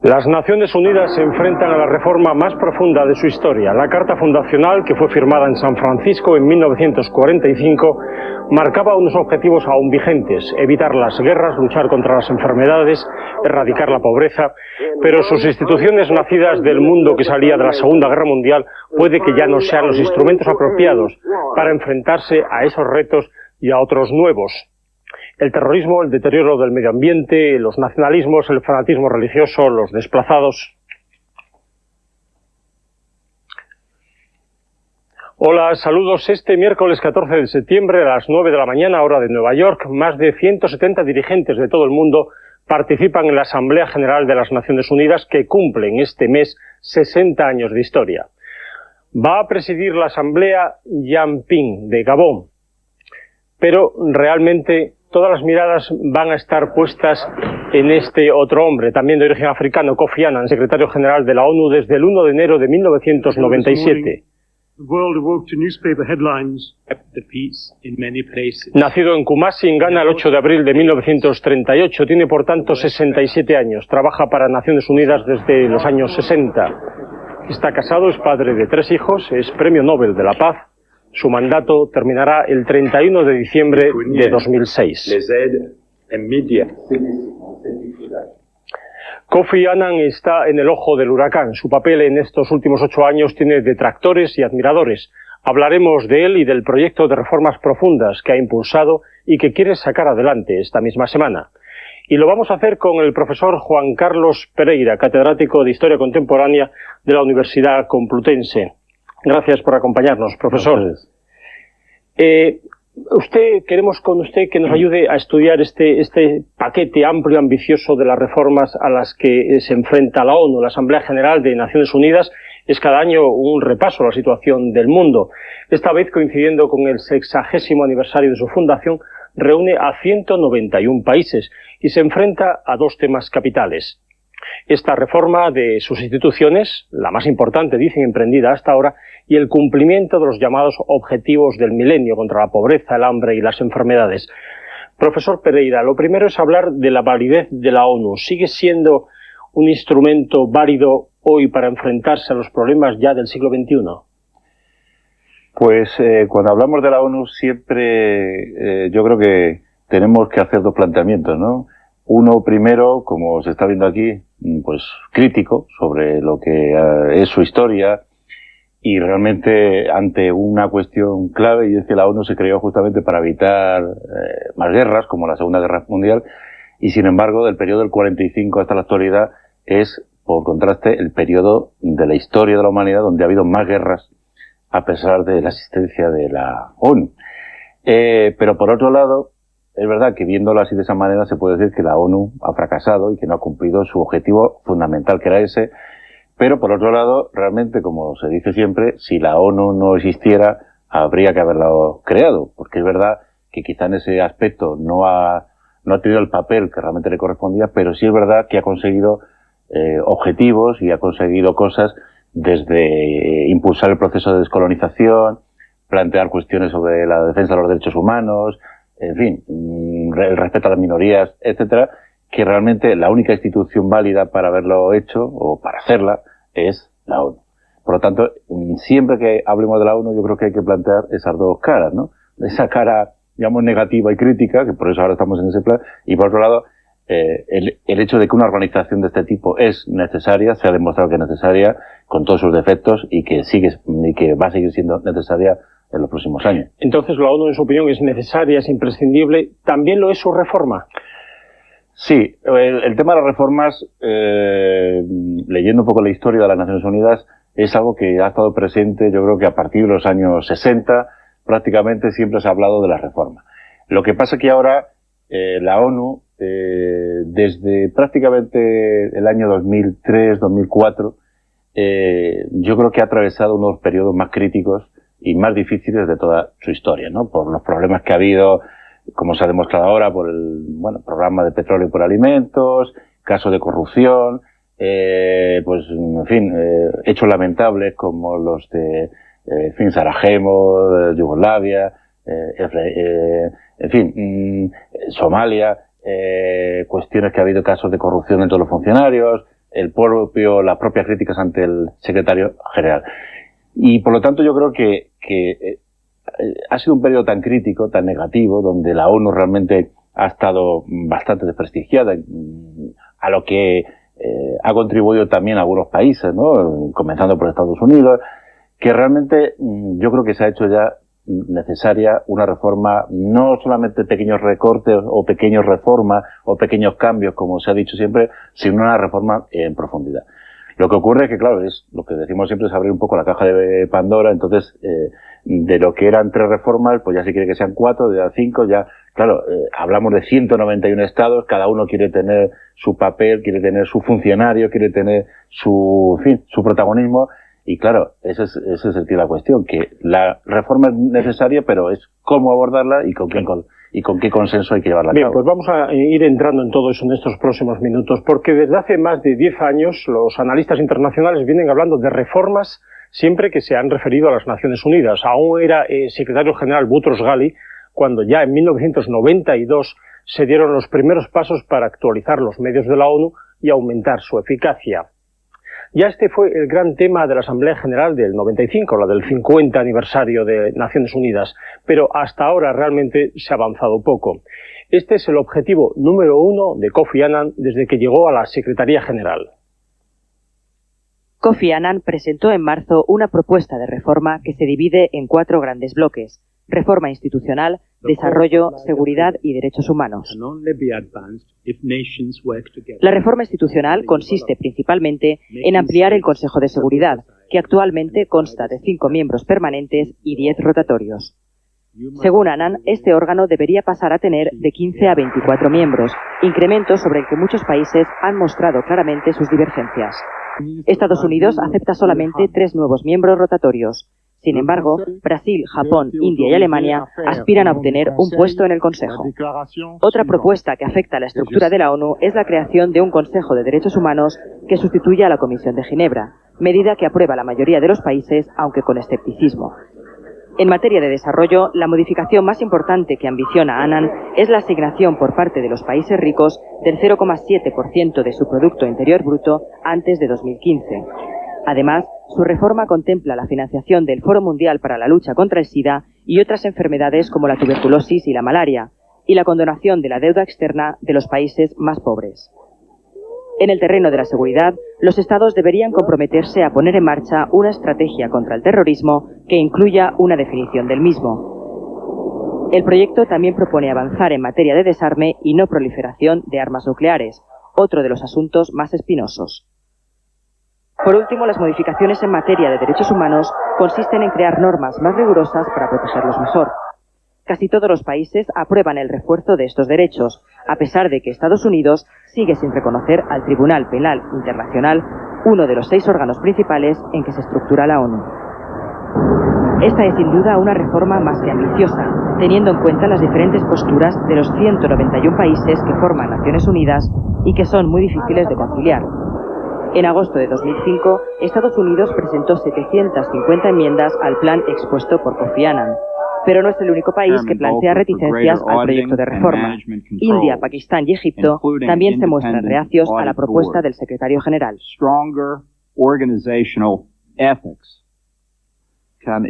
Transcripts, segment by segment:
Las Naciones Unidas se enfrentan a la reforma más profunda de su historia. La Carta Fundacional, que fue firmada en San Francisco en 1945, marcaba unos objetivos aún vigentes: evitar las guerras, luchar contra las enfermedades, erradicar la pobreza. Pero sus instituciones, nacidas del mundo que salía de la Segunda Guerra Mundial, puede que ya no sean los instrumentos apropiados para enfrentarse a esos retos y a otros nuevos. El terrorismo, el deterioro del medio ambiente, los nacionalismos, el fanatismo religioso, los desplazados. Hola, saludos. Este miércoles 14 de septiembre a las 9 de la mañana, hora de Nueva York, más de 170 dirigentes de todo el mundo participan en la Asamblea General de las Naciones Unidas, que cumplen este mes 60 años de historia. Va a presidir la Asamblea Yan Ping, de Gabón, pero realmente todas las miradas van a estar puestas en este otro hombre, también de origen africano, Kofi Annan, secretario general de la ONU desde el 1 de enero de 1997. Nacido en Kumasi, en Ghana, el 8 de abril de 1938, tiene por tanto 67 años. Trabaja para Naciones Unidas desde los años 60. Está casado, es padre de 3 hijos, es Premio Nobel de la Paz. Su mandato terminará el 31 de diciembre de 2006. Kofi Annan está en el ojo del huracán. Su papel en estos últimos 8 años tiene detractores y admiradores. Hablaremos de él y del proyecto de reformas profundas que ha impulsado y que quiere sacar adelante esta misma semana. Y lo vamos a hacer con el profesor Juan Carlos Pereira, catedrático de Historia Contemporánea de la Universidad Complutense. Gracias por acompañarnos, profesor. Queremos con usted que nos ayude a estudiar este paquete amplio, ambicioso de las reformas a las que se enfrenta la ONU. La Asamblea General de Naciones Unidas es cada año un repaso a la situación del mundo. Esta vez, coincidiendo con el 60º aniversario de su fundación, reúne a 191 países y se enfrenta a 2 temas capitales. Esta reforma de sus instituciones, la más importante, dicen, emprendida hasta ahora, y el cumplimiento de los llamados objetivos del milenio contra la pobreza, el hambre y las enfermedades. Profesor Pereira, lo primero es hablar de la validez de la ONU. ¿Sigue siendo un instrumento válido hoy para enfrentarse a los problemas ya del siglo XXI? Pues cuando hablamos de la ONU siempre yo creo que tenemos que hacer 2 planteamientos, ¿no? Uno primero, como se está viendo aquí, pues crítico sobre lo que es su historia, y realmente ante una cuestión clave, y es que la ONU se creó justamente para evitar más guerras, como la Segunda Guerra Mundial, y sin embargo del periodo del 45 hasta la actualidad es, por contraste, el periodo de la historia de la humanidad donde ha habido más guerras a pesar de la existencia de la ONU. Pero por otro lado, es verdad que viéndolo así de esa manera se puede decir que la ONU ha fracasado y que no ha cumplido su objetivo fundamental, que era ese. Pero por otro lado, realmente, como se dice siempre, si la ONU no existiera, habría que haberla creado, porque es verdad que quizá en ese aspecto no ha tenido el papel que realmente le correspondía, pero sí es verdad que ha conseguido objetivos y ha conseguido cosas desde impulsar el proceso de descolonización, plantear cuestiones sobre la defensa de los derechos humanos, en fin, el respeto a las minorías, etcétera, que realmente la única institución válida para haberlo hecho, o para hacerla, es la ONU. Por lo tanto, siempre que hablemos de la ONU, yo creo que hay que plantear esas 2 caras, ¿no? Esa cara, digamos, negativa y crítica, que por eso ahora estamos en ese plan, y por otro lado, el hecho de que una organización de este tipo es necesaria, se ha demostrado que es necesaria, con todos sus defectos, y que va a seguir siendo necesaria en los próximos años. Entonces, la ONU, en su opinión, es necesaria, es imprescindible. ¿También lo es su reforma? Sí, el tema de las reformas, leyendo un poco la historia de las Naciones Unidas, es algo que ha estado presente, yo creo que a partir de los años 60, prácticamente siempre se ha hablado de la reforma. Lo que pasa es que ahora la ONU, desde prácticamente el año 2003, 2004, yo creo que ha atravesado unos periodos más críticos y más difíciles de toda su historia, ¿no? Por los problemas que ha habido, como se ha demostrado ahora, por el programa de petróleo por alimentos, casos de corrupción, pues en fin, hechos lamentables como los de Sarajevo, Yugoslavia, en fin, Somalia, cuestiones que ha habido casos de corrupción entre los funcionarios, las propias críticas ante el secretario general. Y por lo tanto yo creo que ha sido un periodo tan crítico, tan negativo, donde la ONU realmente ha estado bastante desprestigiada, a lo que ha contribuido también algunos países, ¿no? Comenzando por Estados Unidos, que realmente yo creo que se ha hecho ya necesaria una reforma, no solamente pequeños recortes o pequeñas reformas o pequeños cambios, como se ha dicho siempre, sino una reforma en profundidad. Lo que ocurre es que, claro, es lo que decimos siempre, es abrir un poco la caja de Pandora. Entonces, de lo que eran 3 reformas, pues ya se quiere que sean 4, ya 5, ya, claro, hablamos de 191 estados, cada uno quiere tener su papel, quiere tener su funcionario, quiere tener su protagonismo. Y claro, ese es el que es la cuestión, que la reforma es necesaria, pero es cómo abordarla y con qué consenso hay que llevarla a cabo. Bien, pues vamos a ir entrando en todo eso en estos próximos minutos, porque desde hace más de 10 años los analistas internacionales vienen hablando de reformas siempre que se han referido a las Naciones Unidas. Aún era secretario general Boutros Ghali cuando ya en 1992 se dieron los primeros pasos para actualizar los medios de la ONU y aumentar su eficacia. Ya este fue el gran tema de la Asamblea General del 95, la del 50 aniversario de Naciones Unidas, pero hasta ahora realmente se ha avanzado poco. Este es el objetivo número 1 de Kofi Annan desde que llegó a la Secretaría General. Kofi Annan presentó en marzo una propuesta de reforma que se divide en 4 grandes bloques: reforma institucional, desarrollo, seguridad y derechos humanos. La reforma institucional consiste principalmente en ampliar el Consejo de Seguridad, que actualmente consta de 5 miembros permanentes y 10 rotatorios. Según Annan, este órgano debería pasar a tener de 15 a 24 miembros, incremento sobre el que muchos países han mostrado claramente sus divergencias. Estados Unidos acepta solamente 3 nuevos miembros rotatorios. Sin embargo, Brasil, Japón, India y Alemania aspiran a obtener un puesto en el Consejo. Otra propuesta que afecta a la estructura de la ONU es la creación de un Consejo de Derechos Humanos que sustituya a la Comisión de Ginebra, medida que aprueba la mayoría de los países, aunque con escepticismo. En materia de desarrollo, la modificación más importante que ambiciona Annan es la asignación por parte de los países ricos del 0,7% de su Producto Interior Bruto antes de 2015. Además, su reforma contempla la financiación del Foro Mundial para la Lucha contra el SIDA y otras enfermedades como la tuberculosis y la malaria, y la condonación de la deuda externa de los países más pobres. En el terreno de la seguridad, los Estados deberían comprometerse a poner en marcha una estrategia contra el terrorismo que incluya una definición del mismo. El proyecto también propone avanzar en materia de desarme y no proliferación de armas nucleares, otro de los asuntos más espinosos. Por último, las modificaciones en materia de derechos humanos consisten en crear normas más rigurosas para protegerlos mejor. Casi todos los países aprueban el refuerzo de estos derechos, a pesar de que Estados Unidos sigue sin reconocer al Tribunal Penal Internacional, uno de los 6 órganos principales en que se estructura la ONU. Esta es sin duda una reforma más que ambiciosa, teniendo en cuenta las diferentes posturas de los 191 países que forman Naciones Unidas y que son muy difíciles de conciliar. En agosto de 2005, Estados Unidos presentó 750 enmiendas al plan expuesto por Kofi Annan. Pero no es el único país que plantea reticencias al proyecto de reforma. India, Pakistán y Egipto también se muestran reacios a la propuesta del secretario general.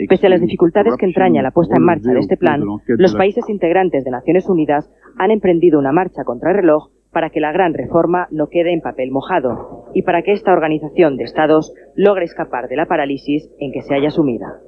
Pese a las dificultades que entraña la puesta en marcha de este plan, los países integrantes de Naciones Unidas han emprendido una marcha contra el reloj para que la gran reforma no quede en papel mojado y para que esta organización de estados logre escapar de la parálisis en que se halla sumida.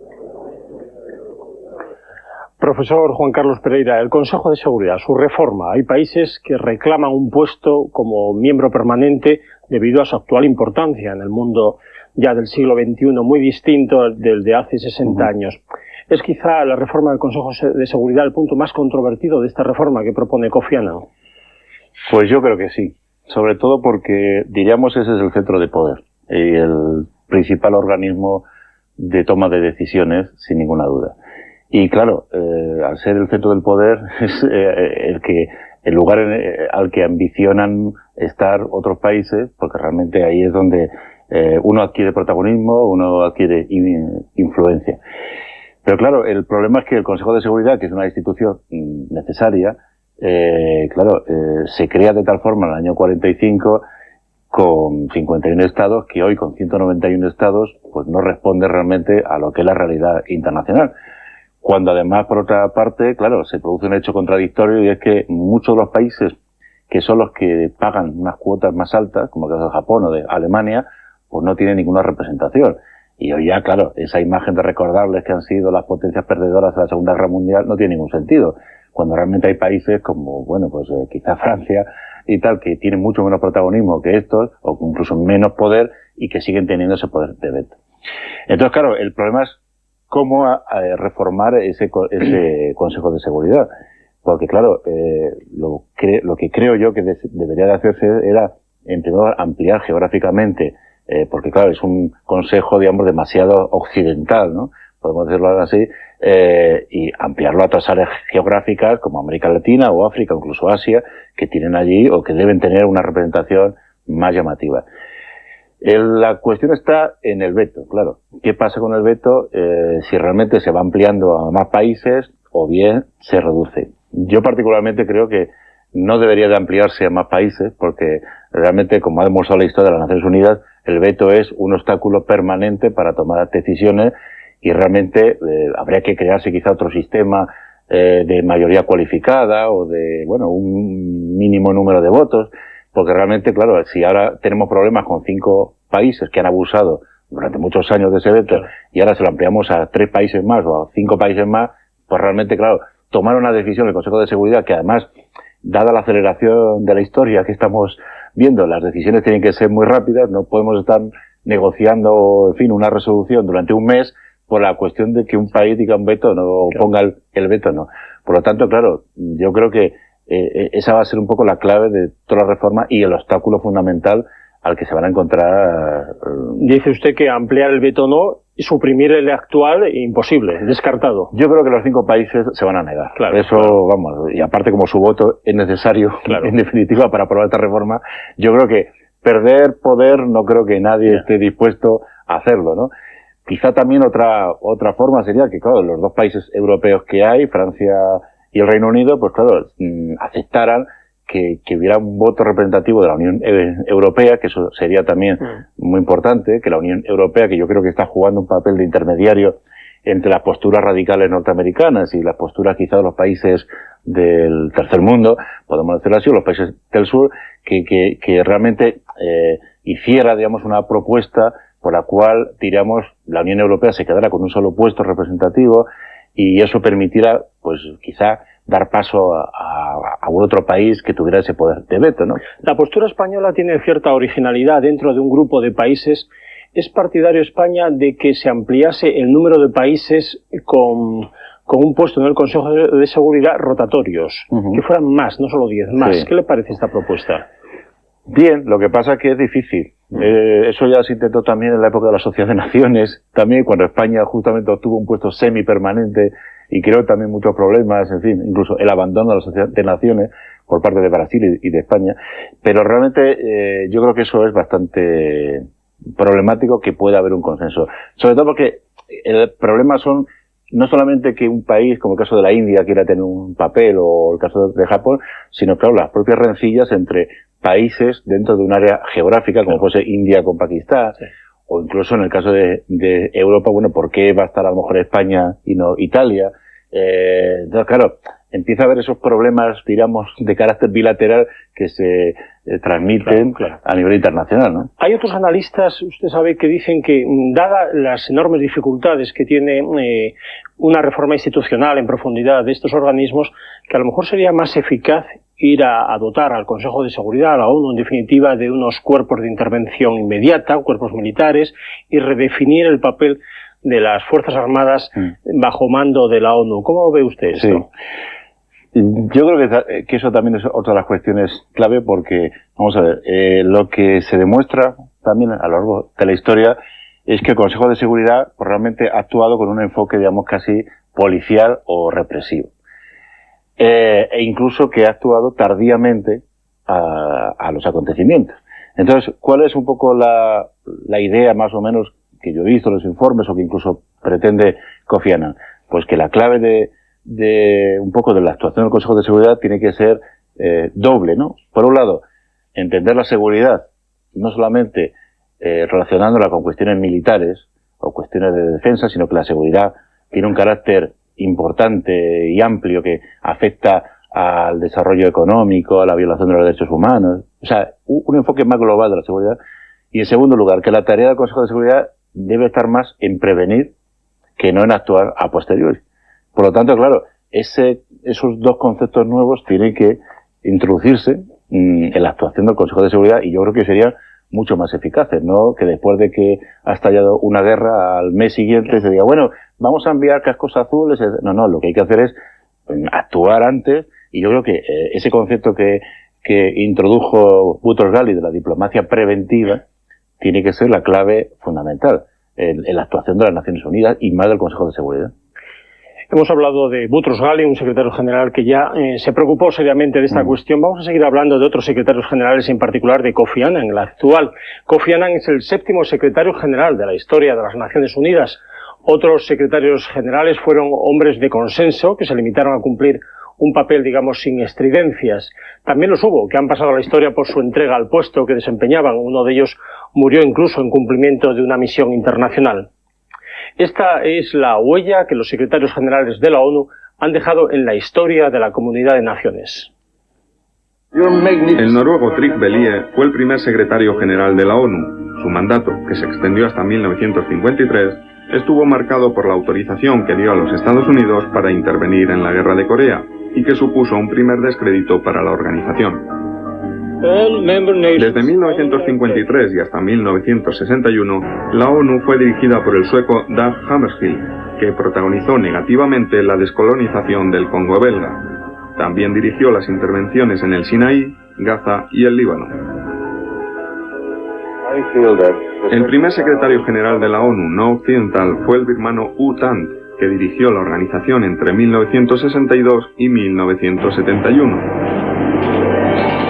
Profesor Juan Carlos Pereira, el Consejo de Seguridad, su reforma. Hay países que reclaman un puesto como miembro permanente debido a su actual importancia en el mundo ya del siglo XXI, muy distinto del de hace 60 años. ¿Es quizá la reforma del Consejo de Seguridad el punto más controvertido de esta reforma que propone Kofi Annan? Pues yo creo que sí, sobre todo porque, diríamos, ese es el centro de poder y el principal organismo de toma de decisiones, sin ninguna duda. Y claro, al ser el centro del poder es el lugar al que ambicionan estar otros países, porque realmente ahí es donde uno adquiere protagonismo, uno adquiere influencia. Pero claro, el problema es que el Consejo de Seguridad, que es una institución necesaria, se crea de tal forma en el año 45 con 51 estados, que hoy con 191 estados pues no responde realmente a lo que es la realidad internacional. Cuando además, por otra parte, claro, se produce un hecho contradictorio, y es que muchos de los países que son los que pagan unas cuotas más altas, como el caso de Japón o de Alemania, pues no tienen ninguna representación. Y hoy ya, claro, esa imagen de recordarles que han sido las potencias perdedoras de la Segunda Guerra Mundial no tiene ningún sentido. Cuando realmente hay países como, bueno, pues quizá Francia y tal, que tienen mucho menos protagonismo que estos, o incluso menos poder, y que siguen teniendo ese poder de veto. Entonces, claro, el problema es cómo reformar ese Consejo de Seguridad. Porque, claro, lo que creo yo que debería de hacerse era, en primer lugar, ampliar geográficamente, porque, claro, es un consejo, digamos, demasiado occidental, ¿no? Podemos decirlo así, y ampliarlo a otras áreas geográficas como América Latina o África, o incluso Asia, que tienen allí o que deben tener una representación más llamativa. La cuestión está en el veto, claro. ¿Qué pasa con el veto? Si realmente se va ampliando a más países o bien se reduce. Yo particularmente creo que no debería de ampliarse a más países, porque realmente, como ha demostrado la historia de las Naciones Unidas, el veto es un obstáculo permanente para tomar decisiones, y realmente habría que crearse quizá otro sistema de mayoría cualificada o de, bueno, un mínimo número de votos, porque realmente, claro, si ahora tenemos problemas con 5 países que han abusado durante muchos años de ese veto, claro, y ahora se lo ampliamos a 3 países más o a 5 países más, pues realmente, claro, tomar una decisión el Consejo de Seguridad, que además, dada la aceleración de la historia que estamos viendo, las decisiones tienen que ser muy rápidas, no podemos estar negociando, en fin, una resolución durante un mes por la cuestión de que un país diga un veto, no, claro, ponga el veto, no. Por lo tanto, claro, yo creo que esa va a ser un poco la clave de toda la reforma y el obstáculo fundamental al que se van a encontrar. Dice usted que ampliar el veto no, y suprimir el actual, imposible, descartado. Yo creo que los 5 países se van a negar. Claro, eso, claro, vamos, y aparte como su voto es necesario, claro, en definitiva, para aprobar esta reforma, yo creo que perder poder no creo que nadie esté dispuesto a hacerlo, ¿no? Quizá también otra forma sería que, claro, los 2 países europeos que hay, Francia y el Reino Unido, pues claro, aceptaran que hubiera un voto representativo de la Unión Europea, que eso sería también muy importante, que la Unión Europea, que yo creo que está jugando un papel de intermediario entre las posturas radicales norteamericanas y las posturas quizá de los países del tercer mundo, podemos decirlo así, o los países del sur, que realmente hiciera, digamos, una propuesta por la cual, diríamos, la Unión Europea se quedara con un solo puesto representativo, y eso permitiera, pues quizá, dar paso a un otro país que tuviera ese poder de veto, ¿no? La postura española tiene cierta originalidad dentro de un grupo de países. ¿Es partidario España de que se ampliase el número de países con un puesto en el Consejo de Seguridad rotatorios? Que fueran más, no solo 10, más. Sí. ¿Qué le parece esta propuesta? Bien, lo que pasa es que es difícil. Eso ya se intentó también en la época de la Sociedad de Naciones, también cuando España justamente obtuvo un puesto semipermanente y creó también muchos problemas, en fin, incluso el abandono de la Sociedad de Naciones por parte de Brasil y de España. Pero realmente yo creo que eso es bastante problemático, que pueda haber un consenso. Sobre todo porque el problema son no solamente que un país, como el caso de la India, quiera tener un papel, o el caso de Japón, sino, claro, las propias rencillas entre países dentro de un área geográfica, como fuese India con Pakistán, sí, o incluso en el caso de Europa, bueno, ¿por qué va a estar a lo mejor España y no Italia? Entonces, claro, empieza a haber esos problemas, digamos, de carácter bilateral que se transmiten, claro, a nivel internacional, ¿no? Hay otros analistas, usted sabe, que dicen que, dadas las enormes dificultades que tiene una reforma institucional en profundidad de estos organismos, que a lo mejor sería más eficaz ir a dotar al Consejo de Seguridad, a la ONU, en definitiva, de unos cuerpos de intervención inmediata, cuerpos militares, y redefinir el papel de las Fuerzas Armadas bajo mando de la ONU. ¿Cómo lo ve usted esto? Sí. Yo creo que eso también es otra de las cuestiones clave, porque, vamos a ver, lo que se demuestra también a lo largo de la historia es que el Consejo de Seguridad pues, realmente ha actuado con un enfoque, digamos, casi policial o represivo. E incluso que ha actuado tardíamente a los acontecimientos. Entonces, ¿cuál es un poco la idea más o menos que yo he visto en los informes, o que incluso pretende Kofi Annan? Pues que la clave de un poco de la actuación del Consejo de Seguridad tiene que ser doble, ¿no? Por un lado, entender la seguridad no solamente relacionándola con cuestiones militares o cuestiones de defensa, sino que la seguridad tiene un carácter importante y amplio que afecta al desarrollo económico, a la violación de los derechos humanos. O sea, un enfoque más global de la seguridad. Y en segundo lugar, que la tarea del Consejo de Seguridad debe estar más en prevenir que no en actuar a posteriori. Por lo tanto, claro, esos dos conceptos nuevos tienen que introducirse en la actuación del Consejo de Seguridad, y yo creo que serían mucho más eficaces, ¿no? Que después de que ha estallado una guerra, al mes siguiente se diga, bueno, vamos a enviar cascos azules. No, lo que hay que hacer es actuar antes, y yo creo que ese concepto que introdujo Boutros-Ghali de la diplomacia preventiva tiene que ser la clave fundamental en la actuación de las Naciones Unidas y más del Consejo de Seguridad. Hemos hablado de Boutros-Ghali, un secretario general que ya se preocupó seriamente de esta cuestión. Vamos a seguir hablando de otros secretarios generales, en particular de Kofi Annan, el actual. Kofi Annan es el 7º secretario general de la historia de las Naciones Unidas. Otros secretarios generales fueron hombres de consenso que se limitaron a cumplir un papel, digamos, sin estridencias. También los hubo que han pasado a la historia por su entrega al puesto que desempeñaban. Uno de ellos murió incluso en cumplimiento de una misión internacional. Esta es la huella que los secretarios generales de la ONU han dejado en la historia de la comunidad de naciones. El noruego Trygve Lie fue el primer secretario general de la ONU. Su mandato, que se extendió hasta 1953, estuvo marcado por la autorización que dio a los Estados Unidos para intervenir en la guerra de Corea, y que supuso un primer descrédito para la organización. Desde 1953 y hasta 1961, la ONU fue dirigida por el sueco Dag Hammarskjöld, que protagonizó negativamente la descolonización del Congo belga. También dirigió las intervenciones en el Sinaí, Gaza y el Líbano. El primer secretario general de la ONU no occidental fue el birmano U Thant, que dirigió la organización entre 1962 y 1971.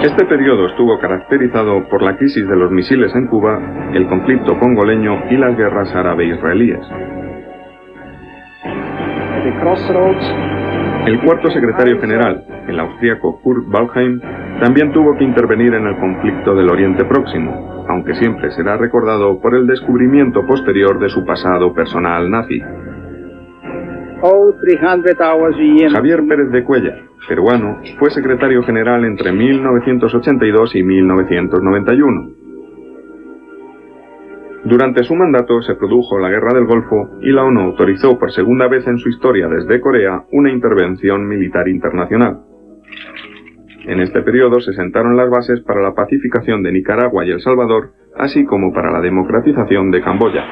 Este periodo estuvo caracterizado por la crisis de los misiles en Cuba, el conflicto congoleño y las guerras árabe-israelíes. El cuarto secretario general, el austríaco Kurt Waldheim, también tuvo que intervenir en el conflicto del Oriente Próximo, aunque siempre será recordado por el descubrimiento posterior de su pasado personal nazi. Javier Pérez de Cuéllar, peruano, fue secretario general entre 1982 y 1991. Durante su mandato se produjo la Guerra del Golfo y la ONU autorizó por segunda vez en su historia desde Corea una intervención militar internacional. En este periodo se sentaron las bases para la pacificación de Nicaragua y El Salvador, así como para la democratización de Camboya.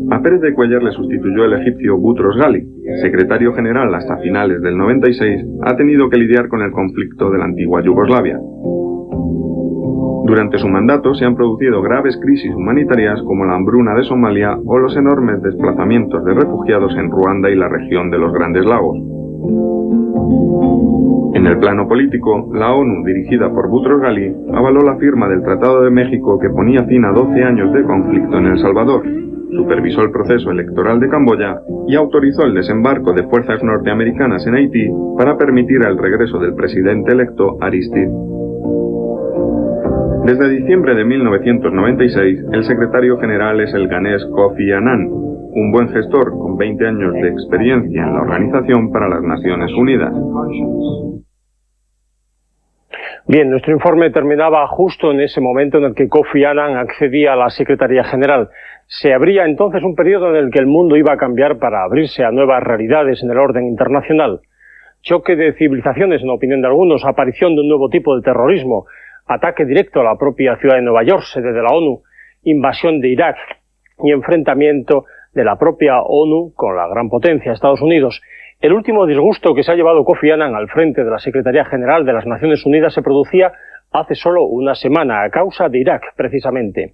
A Pérez de Cuéllar le sustituyó el egipcio Boutros-Ghali, secretario general hasta finales del 96, ha tenido que lidiar con el conflicto de la antigua Yugoslavia. Durante su mandato se han producido graves crisis humanitarias como la hambruna de Somalia o los enormes desplazamientos de refugiados en Ruanda y la región de los Grandes Lagos. En el plano político, la ONU, dirigida por Boutros-Ghali, avaló la firma del Tratado de México que ponía fin a 12 años de conflicto en El Salvador, supervisó el proceso electoral de Camboya y autorizó el desembarco de fuerzas norteamericanas en Haití para permitir el regreso del presidente electo Aristide. Desde diciembre de 1996, el secretario general es el ganés Kofi Annan, un buen gestor con 20 años de experiencia en la Organización para las Naciones Unidas. Bien, nuestro informe terminaba justo en ese momento en el que Kofi Annan accedía a la Secretaría General. Se abría entonces un periodo en el que el mundo iba a cambiar para abrirse a nuevas realidades en el orden internacional. Choque de civilizaciones, en opinión de algunos, aparición de un nuevo tipo de terrorismo, ataque directo a la propia ciudad de Nueva York, sede de la ONU, invasión de Irak y enfrentamiento de la propia ONU con la gran potencia, Estados Unidos. El último disgusto que se ha llevado Kofi Annan al frente de la Secretaría General de las Naciones Unidas se producía hace solo una semana, a causa de Irak, precisamente.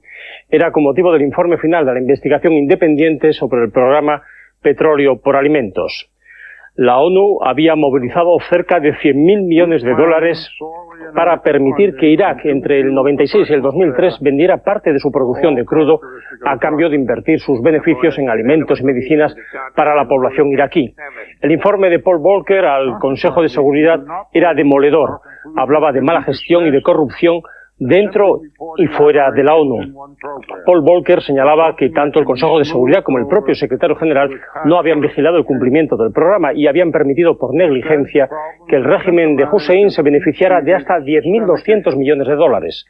Era con motivo del informe final de la investigación independiente sobre el programa Petróleo por Alimentos. La ONU había movilizado cerca de 100.000 millones de dólares para permitir que Irak, entre el 96 y el 2003, vendiera parte de su producción de crudo a cambio de invertir sus beneficios en alimentos y medicinas para la población iraquí. El informe de Paul Volcker al Consejo de Seguridad era demoledor. Hablaba de mala gestión y de corrupción dentro y fuera de la ONU. Paul Volcker señalaba que tanto el Consejo de Seguridad como el propio secretario general no habían vigilado el cumplimiento del programa y habían permitido por negligencia que el régimen de Hussein se beneficiara de hasta 10.200 millones de dólares.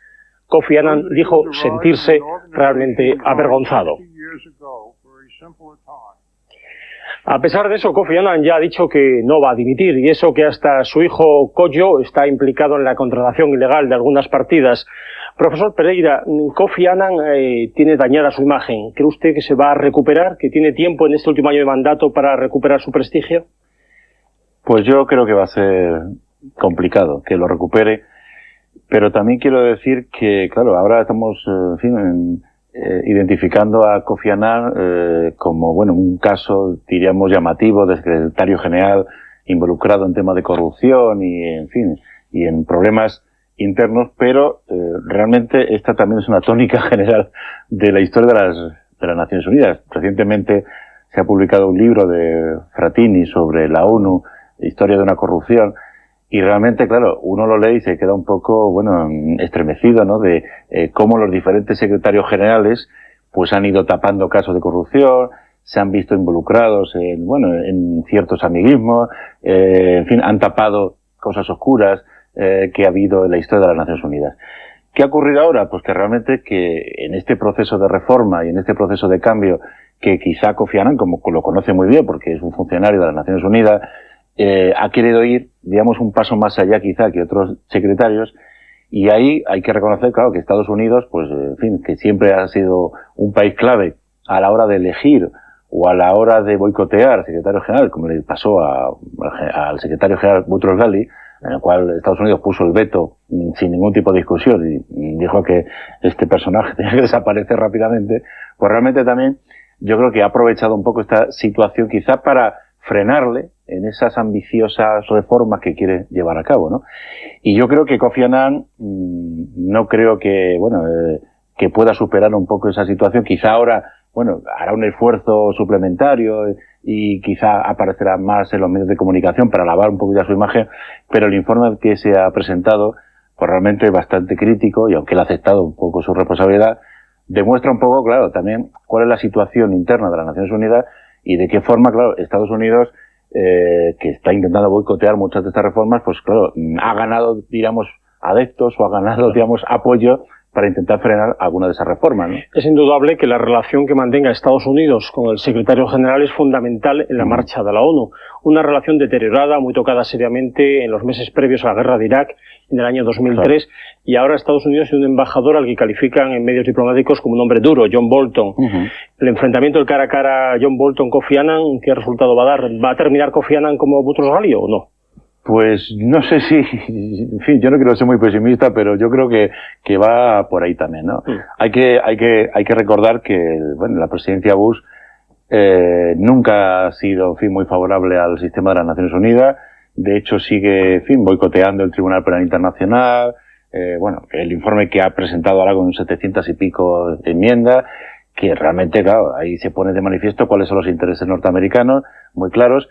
Kofi Annan dijo sentirse realmente avergonzado. A pesar de eso, Kofi Annan ya ha dicho que no va a dimitir, y eso que hasta su hijo Kojo está implicado en la contratación ilegal de algunas partidas. Profesor Pereira, Kofi Annan tiene dañada su imagen. ¿Cree usted que se va a recuperar, que tiene tiempo en este último año de mandato para recuperar su prestigio? Pues yo creo que va a ser complicado que lo recupere, pero también quiero decir que, claro, ahora estamos, en fin, identificando a Kofi Annan como, bueno, un caso, diríamos, llamativo de secretario general involucrado en temas de corrupción y, en fin, y en problemas internos, pero realmente esta también es una tónica general de la historia de las Naciones Unidas. Recientemente se ha publicado un libro de Frattini sobre la ONU, Historia de una corrupción, y realmente, claro, uno lo lee y se queda un poco, bueno, estremecido, ¿no?, de cómo los diferentes secretarios generales pues han ido tapando casos de corrupción, se han visto involucrados en, bueno, en ciertos amiguismos, en fin, han tapado cosas oscuras que ha habido en la historia de las Naciones Unidas. ¿Qué ha ocurrido ahora? Pues que realmente que en este proceso de reforma y en este proceso de cambio, que quizá Kofi Annan, como lo conoce muy bien porque es un funcionario de las Naciones Unidas, ha querido ir, digamos, un paso más allá quizá que otros secretarios, y ahí hay que reconocer, claro, que Estados Unidos, pues, en fin, que siempre ha sido un país clave a la hora de elegir o a la hora de boicotear secretario general, como le pasó al secretario general Boutros Ghali, en el cual Estados Unidos puso el veto sin ningún tipo de discusión y dijo que este personaje tenía que desaparecer rápidamente. Pues realmente también yo creo que ha aprovechado un poco esta situación quizá para frenarle en esas ambiciosas reformas que quiere llevar a cabo, ¿no? Y yo creo que Kofi Annan no creo que, bueno, que pueda superar un poco esa situación. Quizá ahora, bueno, hará un esfuerzo suplementario y quizá aparecerá más en los medios de comunicación para lavar un poco ya su imagen, pero el informe que se ha presentado, pues realmente es bastante crítico, y aunque él ha aceptado un poco su responsabilidad, demuestra un poco, claro, también cuál es la situación interna de las Naciones Unidas y de qué forma, claro, Estados Unidos, que está intentando boicotear muchas de estas reformas, pues claro, ha ganado, digamos, adeptos o ha ganado, digamos, apoyo para intentar frenar alguna de esas reformas, ¿no? Es indudable que la relación que mantenga Estados Unidos con el secretario general es fundamental en la marcha de la ONU. Una relación deteriorada, muy tocada seriamente en los meses previos a la guerra de Irak, en el año 2003, claro. Y ahora Estados Unidos tiene un embajador al que califican en medios diplomáticos como un hombre duro, John Bolton. El enfrentamiento del cara a cara John Bolton-Kofi Annan, ¿qué resultado va a dar? ¿Va a terminar Kofi Annan como Boutros Ghali o no? Pues no sé si, en fin, yo no quiero ser muy pesimista, pero yo creo que va por ahí también, ¿no? Hay que recordar que, bueno, la presidencia Bush nunca ha sido, en fin, muy favorable al sistema de las Naciones Unidas. De hecho, sigue, en fin, boicoteando el Tribunal Penal Internacional. Bueno, el informe que ha presentado ahora con 700 y pico enmiendas, que realmente, claro, ahí se pone de manifiesto cuáles son los intereses norteamericanos, muy claros.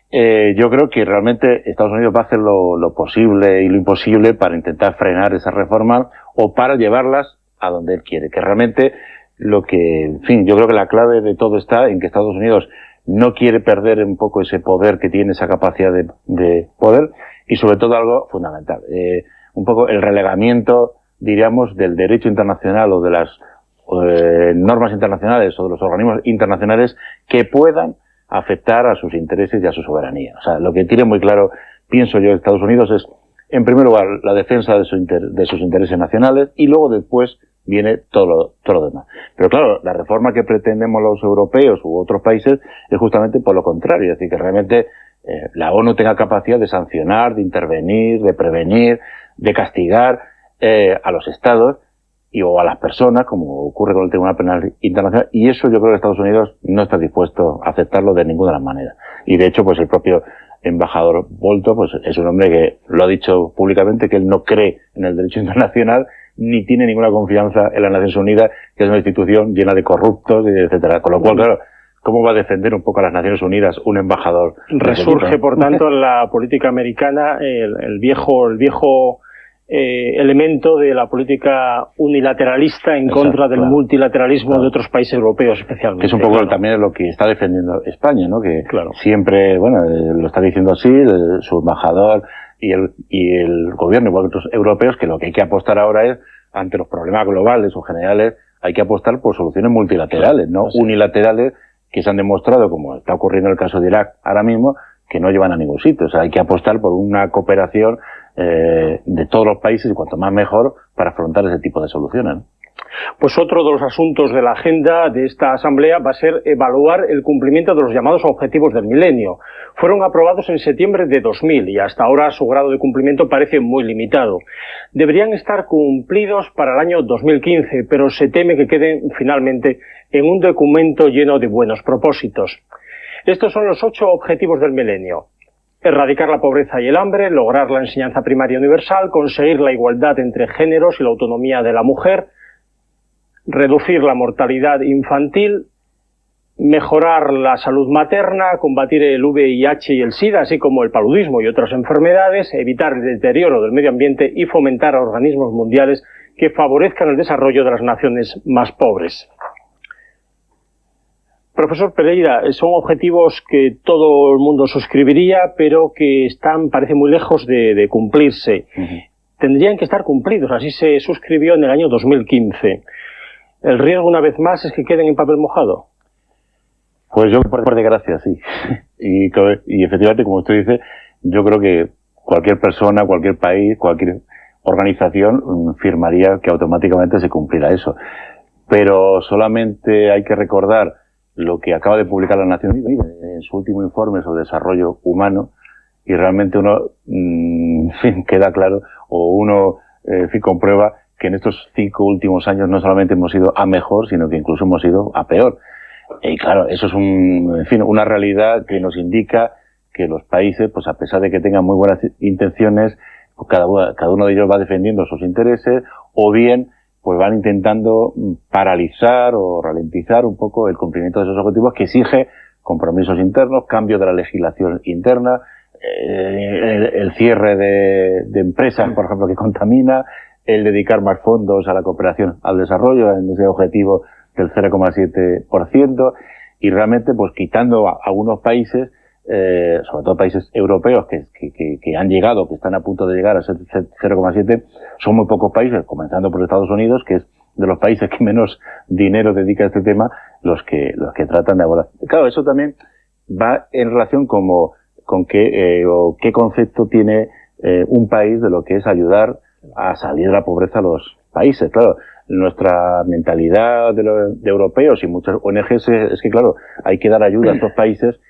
Yo creo que realmente Estados Unidos va a hacer lo posible y lo imposible para intentar frenar esas reformas o para llevarlas a donde él quiere. Que realmente lo que, en fin, yo creo que la clave de todo está en que Estados Unidos no quiere perder un poco ese poder que tiene, esa capacidad de poder, y sobre todo algo fundamental, un poco el relegamiento, diríamos, del derecho internacional o de las normas internacionales o de los organismos internacionales que puedan afectar a sus intereses y a su soberanía. O sea, lo que tiene muy claro, pienso yo, Estados Unidos es, en primer lugar, la defensa de sus intereses nacionales, y luego después viene todo lo demás. Pero claro, la reforma que pretendemos los europeos u otros países es justamente por lo contrario, es decir, que realmente la ONU tenga capacidad de sancionar, de intervenir, de prevenir, de castigar a los estados o a las personas, como ocurre con el Tribunal Penal Internacional, y eso yo creo que Estados Unidos no está dispuesto a aceptarlo de ninguna de las maneras. Y de hecho, pues el propio embajador Bolton, pues es un hombre que lo ha dicho públicamente, que él no cree en el derecho internacional, ni tiene ninguna confianza en las Naciones Unidas, que es una institución llena de corruptos, etcétera. Con lo cual, claro, ¿cómo va a defender un poco a las Naciones Unidas un embajador? Resurge, por tanto, en la política americana el viejo elemento de la política unilateralista en contra del multilateralismo de otros países europeos especialmente. Que es un poco también lo que está defendiendo España, ¿no? Que claro, siempre, bueno, lo está diciendo así, su embajador y el gobierno, igual que otros europeos, que lo que hay que apostar ahora es, ante los problemas globales o generales, hay que apostar por soluciones multilaterales, no unilaterales, que se han demostrado, como está ocurriendo en el caso de Irak ahora mismo, que no llevan a ningún sitio. O sea, hay que apostar por una cooperación de todos los países, y cuanto más mejor, para afrontar ese tipo de soluciones, ¿no? Pues otro de los asuntos de la agenda de esta asamblea va a ser evaluar el cumplimiento de los llamados objetivos del milenio. Fueron aprobados en septiembre de 2000 y hasta ahora su grado de cumplimiento parece muy limitado. Deberían estar cumplidos para el año 2015, pero se teme que queden finalmente en un documento lleno de buenos propósitos. Estos son los 8 objetivos del milenio: erradicar la pobreza y el hambre, lograr la enseñanza primaria universal, conseguir la igualdad entre géneros y la autonomía de la mujer, reducir la mortalidad infantil, mejorar la salud materna, combatir el VIH y el SIDA, así como el paludismo y otras enfermedades, evitar el deterioro del medio ambiente y fomentar organismos mundiales que favorezcan el desarrollo de las naciones más pobres. Profesor Pereira, son objetivos que todo el mundo suscribiría, pero que están, parece, muy lejos de cumplirse. Tendrían que estar cumplidos, así se suscribió en el año 2015. ¿El riesgo, una vez más, es que queden en papel mojado? Pues yo, por desgracia, sí. Y efectivamente, como usted dice, yo creo que cualquier persona, cualquier país, cualquier organización firmaría que automáticamente se cumplirá eso. Pero solamente hay que recordar lo que acaba de publicar las Naciones Unidas en su último informe sobre desarrollo humano, y realmente uno queda claro, o uno comprueba que en estos 5 últimos años no solamente hemos ido a mejor, sino que incluso hemos ido a peor. Y claro, eso es una realidad que nos indica que los países, pues a pesar de que tengan muy buenas intenciones, pues cada uno de ellos va defendiendo sus intereses, o bien pues van intentando paralizar o ralentizar un poco el cumplimiento de esos objetivos, que exige compromisos internos, cambio de la legislación interna, el cierre de empresas, por ejemplo, que contamina, el dedicar más fondos a la cooperación al desarrollo, en ese objetivo del 0,7%, y realmente pues quitando a algunos países, sobre todo países europeos que han llegado, que están a punto de llegar a ese 0,7, son muy pocos países, comenzando por Estados Unidos, que es de los países que menos dinero dedica a este tema, los que tratan de abordar. Claro, eso también va en relación con qué concepto tiene un país de lo que es ayudar a salir de la pobreza a los países. Claro, nuestra mentalidad de europeos y muchas ONGs es que, claro, hay que dar ayuda a estos países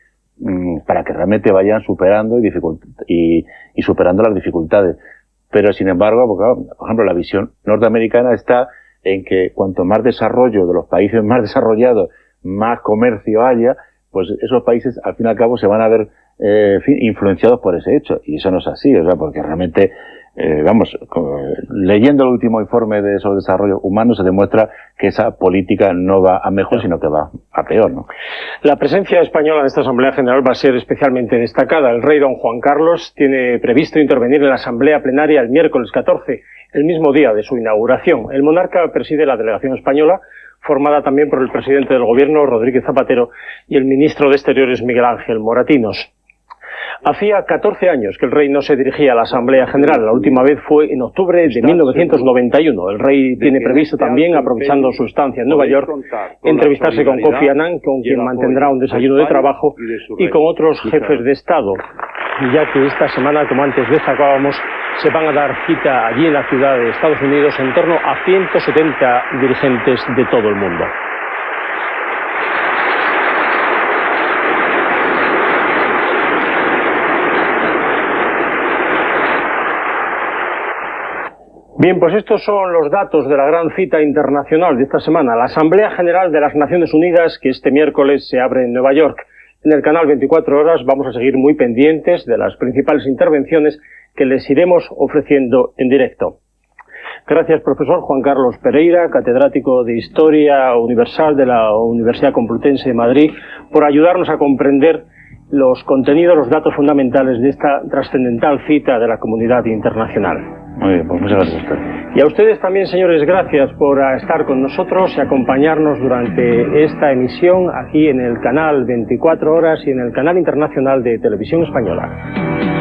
para que realmente vayan superando y superando las dificultades. Pero, sin embargo, porque, claro, por ejemplo, la visión norteamericana está en que cuanto más desarrollo de los países más desarrollados, más comercio haya, pues esos países, al fin y al cabo, se van a ver influenciados por ese hecho. Y eso no es así, o sea, porque realmente leyendo el último informe sobre desarrollo humano se demuestra que esa política no va a mejor, sino que va a peor, ¿no? La presencia española en esta Asamblea General va a ser especialmente destacada. El rey don Juan Carlos tiene previsto intervenir en la Asamblea Plenaria el miércoles 14, el mismo día de su inauguración. El monarca preside la delegación española, formada también por el presidente del Gobierno, Rodríguez Zapatero, y el ministro de Exteriores, Miguel Ángel Moratinos. Hacía 14 años que el rey no se dirigía a la Asamblea General. La última vez fue en octubre de 1991. El rey tiene previsto también, aprovechando su estancia en Nueva York, entrevistarse con Kofi Annan, con quien mantendrá un desayuno de trabajo, y con otros jefes de Estado, ya que esta semana, como antes destacábamos, se van a dar cita allí en la ciudad de Estados Unidos en torno a 170 dirigentes de todo el mundo. Bien, pues estos son los datos de la gran cita internacional de esta semana, la Asamblea General de las Naciones Unidas, que este miércoles se abre en Nueva York. En el canal 24 Horas vamos a seguir muy pendientes de las principales intervenciones que les iremos ofreciendo en directo. Gracias, profesor Juan Carlos Pereira, catedrático de Historia Universal de la Universidad Complutense de Madrid, por ayudarnos a comprender los contenidos, los datos fundamentales de esta trascendental cita de la comunidad internacional. Muy bien, pues muchas gracias a usted. Y a ustedes también, señores, gracias por estar con nosotros y acompañarnos durante esta emisión aquí en el canal 24 Horas y en el canal internacional de Televisión Española.